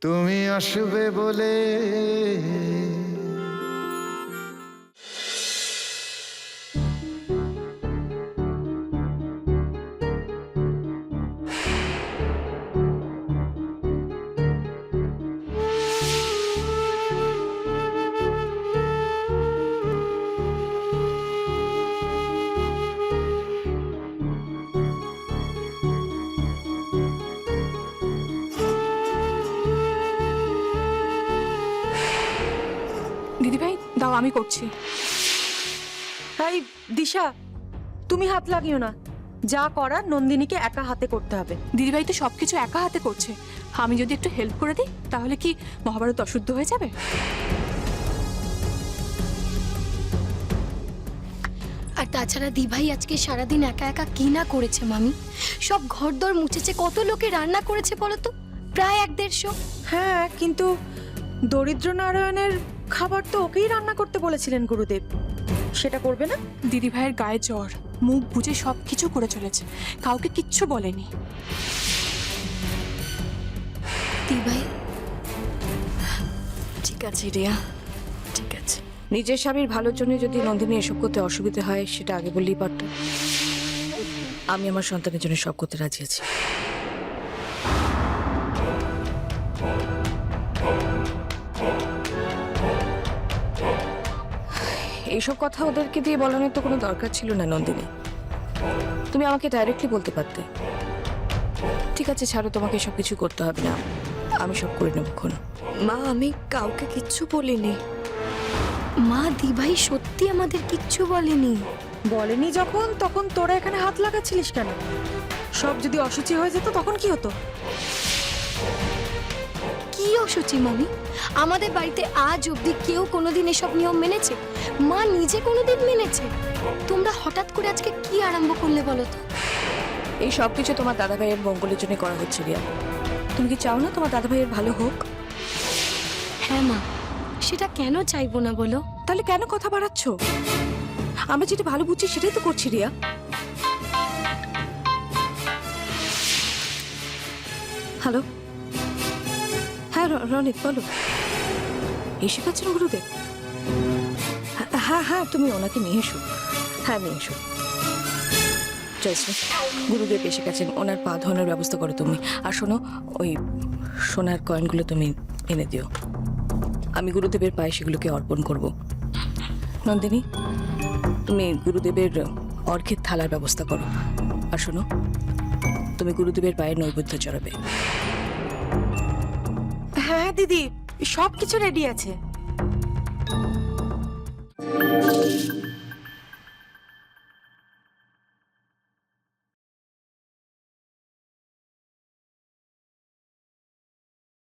তুমি আসবে বলে দিদিভাই দাও, আমি করছি। এই দিশা, তুমি হাত লাগিও না। যা করার নন্দিনীকে একা হাতে করতে হবে। দিদিভাই তো সবকিছু একা হাতে করছে, আমি যদি একটু হেল্প করে দিই তাহলে কি মহাভারত অশুদ্ধ হয়ে যাবে? আর তাছাড়া দিভাই আজকে সারাদিন একা একা কি না করেছে মামি। সব ঘরদর মুছেছে, কত লোকে রান্না করেছে বলো তো, প্রায় 1-150। হ্যাঁ, কিন্তু দরিদ্র নারায়ণের খাবার তো ওকেই রান্না করতে বলেছিলেন গুরুদেব, সেটা করবে না? দিদিভাইয়ের গায়ে জ্বর, মুখ বুজে সবকিছু করে চলেছে, কাউকে কিচ্ছু বলেনি। দিভাই ঠিক আছে রিয়া, ঠিক আছে। নিজের স্বামীর ভালোর জন্য যদি নন্দিনী এসব করতে অসুবিধা হয় সেটা আগে বললেই পারত। আমি আমার সন্তানের জন্য সব করতে রাজি আছি। এইসব কথা ওদেরকে দিয়ে বলানোর তো কোনো দরকার ছিল না নন্দিনী, তুমি আমাকে ডাইরেক্টলি বলতে পারতে। ঠিক আছে ছাড়ো, তোমাকে সব কিছু করতে হবে না, আমি সব করে নেব। মা, আমি কাউকে কিচ্ছু বলিনি। মা, দিভাই সত্যি আমাদের কিচ্ছু বলেনি। বলেনি যখন, তখন তোরা এখানে হাত লাগাচ্ছিলিস কেন? সব যদি অসুচি হয়ে যেত তখন কি হতো? কি অসুচি মামি? আমাদের বাড়িতে আজ অবধি কেউ কোনোদিন এসব নিয়ম মেনেছে? মা নিজে কোনোদিন মেনেছে? তোমরা হঠাৎ করে আজকে কি আরম্ভ করলে বলো তো? এই সব কিছু তোমার দাদা ভাইয়ের মঙ্গলের জন্য করা হচ্ছে রিয়া। তুমি কি চাও না তোমার দাদা ভাইয়ের ভালো হোক? হ্যাঁ মা, সেটা কেন চাইবো না বলো? তাহলে কেন কথা বাড়াচ্ছ? আমরা যেটা ভালো বুঝছি সেটাই তো করছি রিয়া। হ্যালো, হ্যাঁ রনিত বলো। এসে গেছেন গুরুদেব? হ্যাঁ হ্যাঁ, তুমি ওনাকে নিয়ে এসো। হ্যাঁ নিয়ে এসো। জয়শ্রী, গুরুদেব এসে গেছেন, ওনার পা ধোয়ানোর ব্যবস্থা করো তুমি। আর শোনো, ওই সোনার কয়েনগুলো তুমি এনে দিও, আমি গুরুদেবের পায়ে সেগুলোকে অর্পণ করব। নন্দিনী, তুমি গুরুদেবের অর্ঘ্যের থালার ব্যবস্থা করো। আর শোনো, তুমি গুরুদেবের পায়ে নৈবেদ্য চড়াবে। হ্যাঁ দিদি, সব কিছু রেডি আছে।